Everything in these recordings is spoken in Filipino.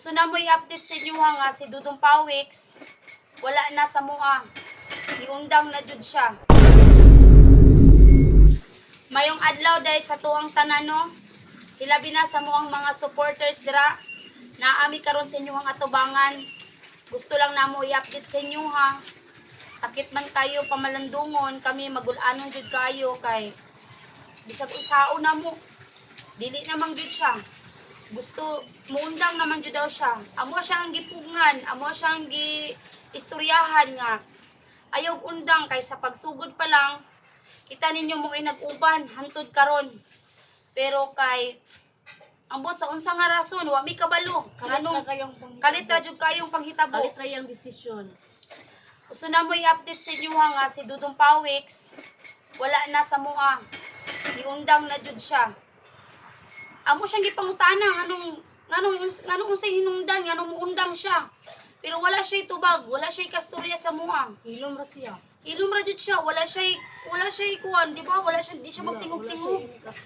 Gusto na mo i-update sa inyo nga si Dudong Pawiks wala na sa mua. Iundang na jud siya. Mayong adlaw dahil sa tuang tanano, hilabi na sa muang mga supporters dira. Naami karon sa inyo ang atubangan. Gusto lang na mo i-update sa inyo ha. Sakit man kayo pamalandungon, kami magulanon jud kayo kay bisag usao na mo. Dili naman gid siya. Gusto muundang naman jud daw siya. Amo siya ang gipugngan, amo siya ang istoryahan nga. Ayaw undang kay sa pagsugod pa lang kita ninyo mo ay nag-uban hantod karon. Pero kay ambot sa unsa nga rason wa mi kabalo. Kalit ra jud kayong panghitabo. Kalit ra yung desisyon. Gusto na mo i-update sa inyo nga si Dudong Pawiks wala na sa mua. Iundang na jud siya. Amo siyang gipangutana nganong unsay hinungdan nganong muundang siya. Pero wala siya tubag, wala siya kastorya sa mua. Hilom ra siya. Ilum ra jud siya, wala siya kuan, di ba? Di siya magtingog-tingog.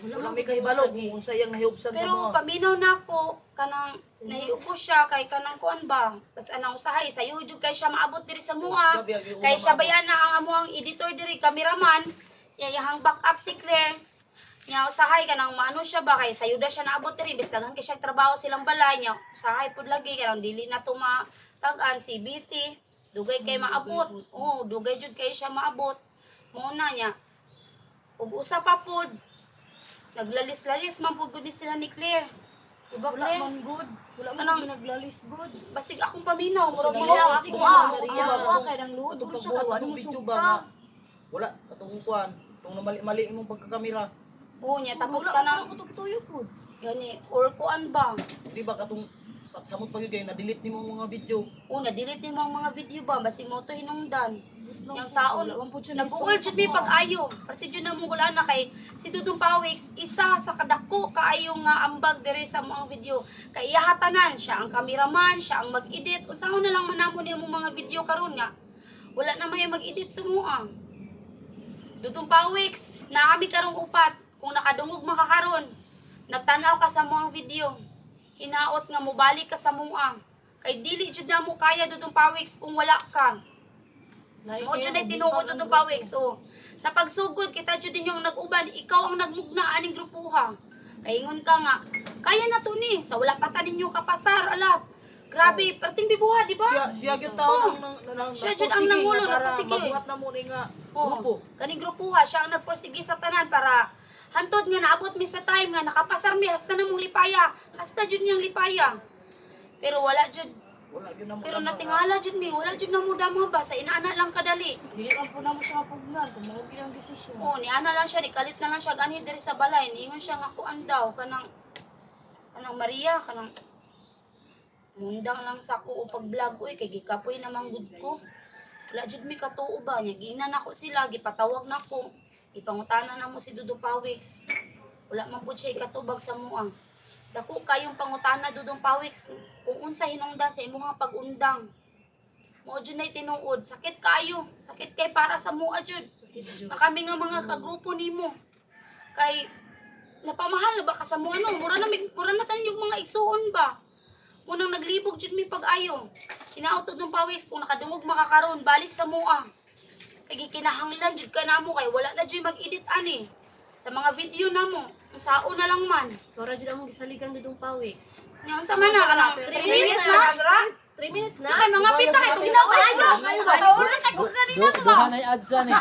Wala may kahibalo kung unsay ang nahiubsan sa Pero mga. paminaw nako kanang nahiupo siya kay kanang kuan ba? Bas anang usahay sayo jud kay siya maabot diri sa mua. Kay siya bayan na ang amuang editor diri, cameraman. Yayahang backup si Claire. Nya usahay kanang maano siya ba kay sayuda siya naabot diri bis daghan kay siya trabaho silang balay nya. Usahay pud lagi kanang dili na to matag-an si BT. Dugay kay maabot. Oh, dugay jud kay siya maabot. Mao na niya. Ug usa pa pud naglalis-lalis man pud gud sila ni Claire. Diba Wala Claire? man good. Wala man Anong- naglalis good. Basig akong paminaw, murag Sige, mao sige, ako. sige, Kaya nang luod Atong ko siya pagbuhat, kawa atong mo video sugta. ba nga. Wala atong kuan, tong mali imong pagkakamera. Oo niya, tapos Wala ka na, ako tuyo po. gani, or kuan ba? Di ba katong samot pag kay na-delete nimo ang mga video. Oo, na-delete ni mo ang mga video ba, basig mo to hinungdan. Yung saon, Wala man po siya nag-uol jud mi pag-ayo. Parte jud na mong wala na kay si Dudong Pawiks, isa sa kadako kaayo nga ambag diri sa mga video. Kay iyahatanan siya ang cameraman, siya ang mag-edit. Unsahon na lang manamo niya mong mga video karon nga. Wala na may mag-edit sa mua. Dudong Pawiks, naami karong upat. Kung nakadungog makakaron, nagtanaw ka sa muang video. Hinaot nga mobalik ka sa mua. Kay dili jud na mo kaya Dudong Pawiks kung wala ka. Mo jud ay tinuod Dudong Pawiks. So, sa pagsugod kita jud din yung nag-uban, ikaw ang nagmugna aning grupuha. Kay ingon ka nga, kaya na to ni, sa wala pa ta ninyo kapasar, ala. Grabe, perting bibuha, di ba? Siya gyud taon nang Siya jud ang nangulo, nagpursige. Mabuhat na mo ni nga Oh, grupo. kaning grupuha, siya ang nagpursige sa tanan para hantod nga naabot mi sa time nga nakapasar mi hasta na mong lipaya. Hasta jud niyang lipaya. Pero wala jud, Wala gyud na mo. pero natingala jud mi, wala jud na mo damo ba sa inaana lang kadali. Dili lang po na mo siya mapugnan kung mao gyud ang desisyon. Oh, ni ana lang siya, ni kalit na lang siya ganhi diri sa balay. Niingon siya nga kuan daw kanang Maria, kanang mundang lang sa ko o pag-vlog oy kay gikapoy na manggod ko. Wala jud mi katuo ba nya ginan ako sila, gipatawag nako. Ipangutana na mo si Dudong Pawiks. Wala man pud siya ikatubag sa mua. Dako kayong pangutana Dudong Pawiks kung unsa hinungdan sa imong pag-undang. Mo jud nay tinuod, sakit kayo. Sakit kay para sa mua jud. Na kami nga mga kagrupo nimo. Kay napamahal ba ka sa mo ano? Mura na tayo yung mga igsuon ba? Munang naglibog jud mi pag-ayo. Hinaot Dudong Pawiks kung nakadungog makakaron balik sa mua. Kay gikinahanglan jud ka namo kay wala na jud mag-edit ani. Sa mga video namo, sao na lang man. Tora jud among gisaligan Dudong Pawiks. Nya unsa man na kanang 3 minutes na? 3 minutes na. Ay mga pita kay tugnaw kayo. Kayo ba? Doon na yung adsan eh.